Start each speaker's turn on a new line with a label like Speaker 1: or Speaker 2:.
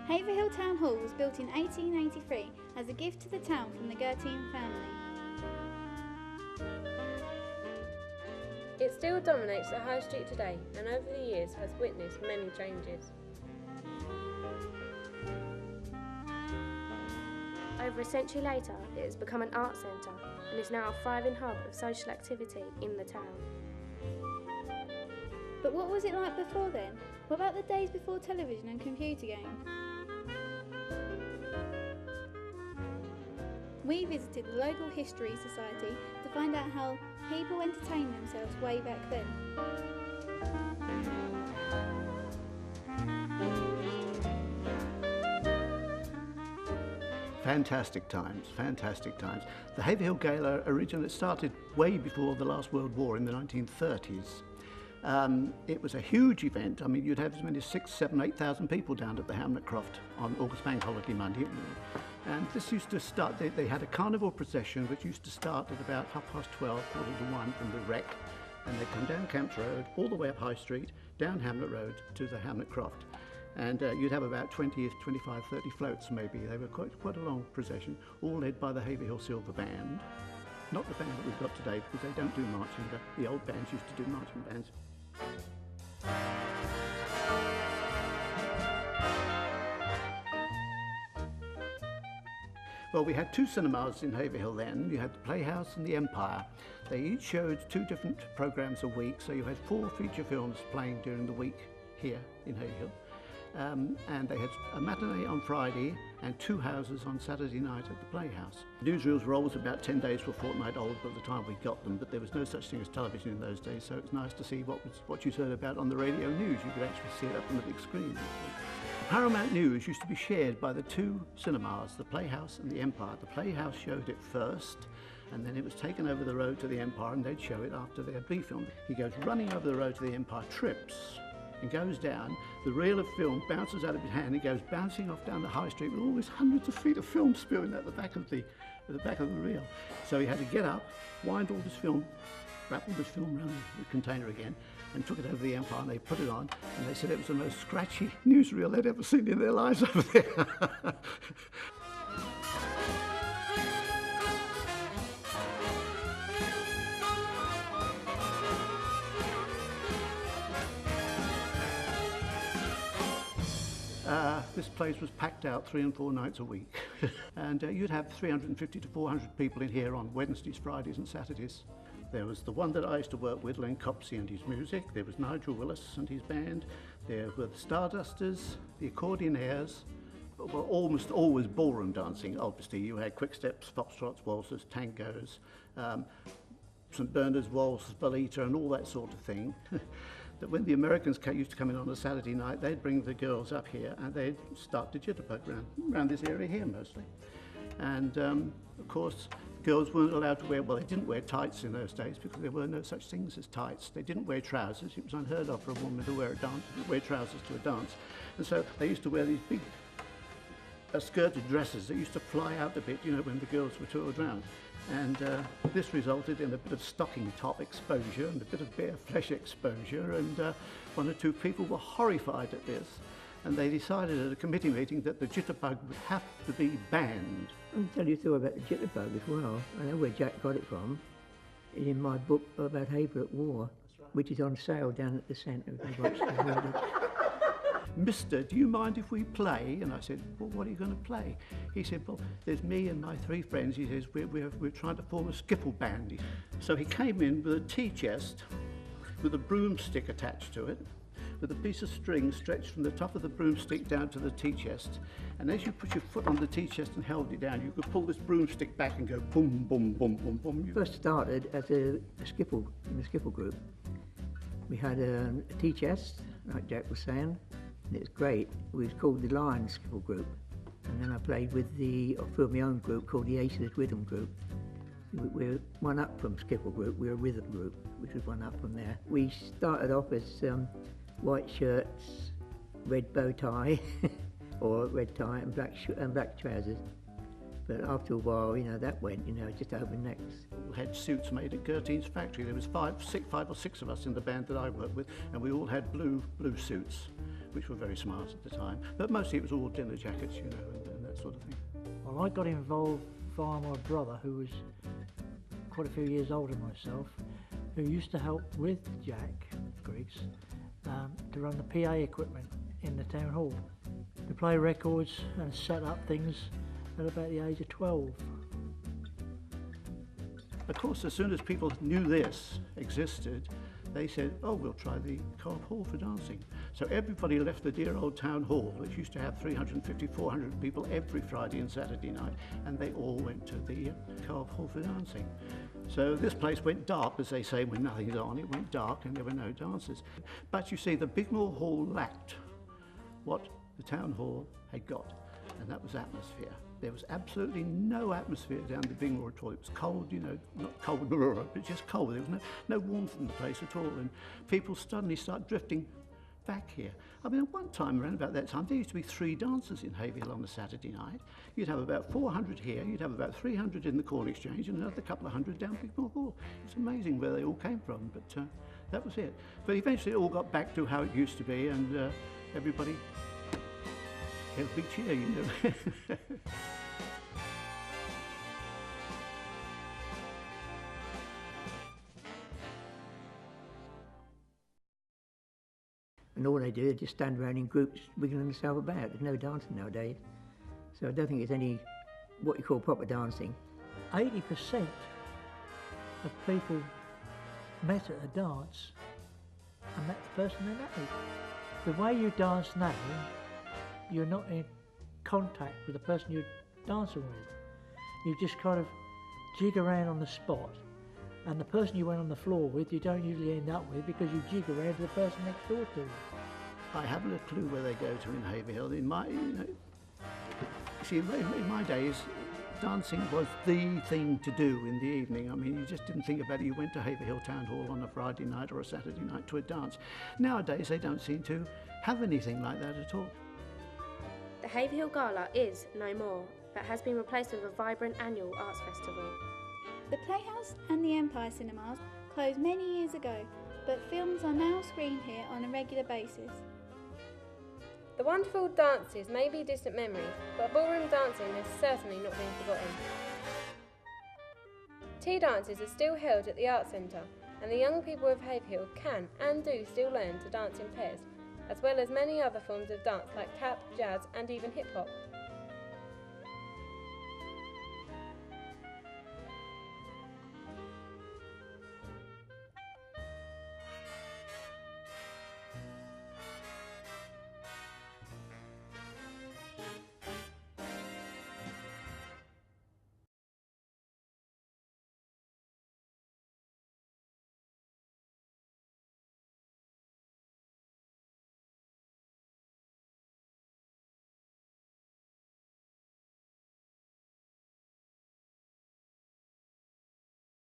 Speaker 1: Haverhill Town Hall was built in 1883 as a gift to the town from the Gertine family.
Speaker 2: It still dominates the high street today and over the years has witnessed many changes. Over a century later, it has become an art centre and is now a thriving hub of social activity in the town.
Speaker 1: But what was it like before then? What about the days before television and computer games? We visited the local history society to find out how people entertained themselves way back then.
Speaker 3: Fantastic times, fantastic times. The Haverhill Gala originally started way before the last World War in the 1930s. It was a huge event. I mean, you'd have as many as 6,000, 7,000, 8,000 people down at the Hamlet Croft on August Bank Holiday Monday. And this used to start, they had a carnival procession which used to start at about 12:30, 1:45 from the wreck. And they'd come down Camps Road, all the way up High Street, down Hamlet Road to the Hamlet Croft. And you'd have about 20, 25, 30 floats maybe. They were quite a long procession, all led by the Haverhill Silver Band. Not the band that we've got today, because they don't do marching. The old bands used to do marching bands. Well, we had two cinemas in Haverhill then. You had the Playhouse and the Empire. They each showed two different programmes a week, so you had 4 feature films playing during the week here in Haverhill. And they had a matinee on Friday and 2 houses on Saturday night at the Playhouse. Newsreels were always about 10 days to a fortnight old by the time we got them, but there was no such thing as television in those days, so it was nice to see what you heard about on the radio news. You could actually see it up on the big screen. Paramount News used to be shared by the 2 cinemas, the Playhouse and the Empire. The Playhouse showed it first, and then it was taken over the road to the Empire, and they'd show it after they had B-filmed. He goes running over the road to the Empire, trips, and goes down. The reel of film bounces out of his hand. He goes bouncing off down the high street with all these hundreds of feet of film spewing out the back of the reel. So he had to get up, wind all this film, wrap all this film around the container again, and took it over the Empire, and they put it on, and they said it was the most scratchy newsreel they'd ever seen in their lives over there. This place was packed out 3 and 4 nights a week. And you'd have 350 to 400 people in here on Wednesdays, Fridays and Saturdays. There was the one that I used to work with, Len Copsey and his music. There was Nigel Willis and his band. There were the Stardusters, the Accordionaires. Well, almost always ballroom dancing, obviously. You had quick steps, foxtrots, waltzes, tangos, St Bernard's waltz, Valita and all that sort of thing. That when the Americans used to come in on a Saturday night, they'd bring the girls up here and they'd start the jitterbug around this area here mostly. And of course, girls weren't allowed to wear, well, they didn't wear tights in those days because there were no such things as tights. They didn't wear trousers. It was unheard of for a woman to wear trousers to a dance. And so they used to wear these big skirted dresses that used to fly out a bit, you know, when the girls were toured around. And this resulted in a bit of stocking top exposure and a bit of bare flesh exposure, and 1 or 2 people were horrified at this, and they decided at a committee meeting that the jitterbug would have to be banned.
Speaker 4: I'll tell you a story about the jitterbug as well. I know where Jack got it from. It's in my book about Haverhill War, which is on sale down at the centre if you want to read it.
Speaker 3: Mister, do you mind if we play? And I said, well, what are you going to play? He said, well, there's me and my 3 friends. He says, we're trying to form a skiffle band. So he came in with a tea chest with a broomstick attached to it, with a piece of string stretched from the top of the broomstick down to the tea chest. And as you put your foot on the tea chest and held it down, you could pull this broomstick back and go boom, boom, boom, boom, boom.
Speaker 4: First started as a skiffle, in a skiffle group. We had a tea chest, like Jack was saying. It was great. We was called the Lions Skiffle Group. And then I played with my own group called the Aces Rhythm Group. We're one up from Skiffle Group, we're a rhythm group, which was one up from there. We started off as white shirts, red bow tie, or red tie and black trousers. But after a while, you know, that went, you know, just over necks.
Speaker 3: We had suits made at Gertine's factory. There was 5 or 6 of us in the band that I worked with, and we all had blue suits. which were very smart at the time. But mostly it was all dinner jackets, you know, and that sort of thing.
Speaker 5: Well, I got involved via my brother, who was quite a few years older than myself, who used to help with Jack Griggs to run the PA equipment in the town hall, to play records and set up things at about the age of 12.
Speaker 3: Of course, as soon as people knew this existed, they said, oh, we'll try the Co-op Hall for dancing. So everybody left the dear old town hall, which used to have 350, 400 people every Friday and Saturday night, and they all went to the Co-op Hall for dancing. So this place went dark, as they say, when nothing's on. It went dark and there were no dancers. But you see, the Bigmore Hall lacked what the town hall had got, and that was atmosphere. There was absolutely no atmosphere down the Bigmore at all. It was cold, you know, not cold, but just cold. There was no warmth in the place at all, and people suddenly start drifting back here. I mean, at one time, around about that time, there used to be 3 dancers in Haverhill on a Saturday night. You'd have about 400 here, you'd have about 300 in the Corn Exchange, and another couple of hundred down Bigmore Hall. It's amazing where they all came from, but that was it. But eventually it all got back to how it used to be, and everybody had a big cheer, you know.
Speaker 4: And all they do is just stand around in groups wiggling themselves about. There's no dancing nowadays. So I don't think it's any what you call proper dancing.
Speaker 5: 80% of people met at a dance and met the person they married. The way you dance now, you're not in contact with the person you're dancing with. You just kind of jig around on the spot, and the person you went on the floor with, you don't usually end up with because you jig around to the person next door to you.
Speaker 3: I haven't a clue where they go to in Haverhill. In my, see, in my days, dancing was the thing to do in the evening. I mean, you just didn't think about it. You went to Haverhill Town Hall on a Friday night or a Saturday night to a dance. Nowadays, they don't seem to have anything like that at all.
Speaker 2: The Haverhill Gala is no more, but has been replaced with a vibrant annual arts festival.
Speaker 1: The Playhouse and the Empire cinemas closed many years ago, but films are now screened here on a regular basis.
Speaker 2: The wonderful dances may be distant memories, but ballroom dancing has certainly not been forgotten. Tea dances are still held at the Arts Centre, and the young people of Haverhill can and do still learn to dance in pairs, as well as many other forms of dance like tap, jazz and even hip hop.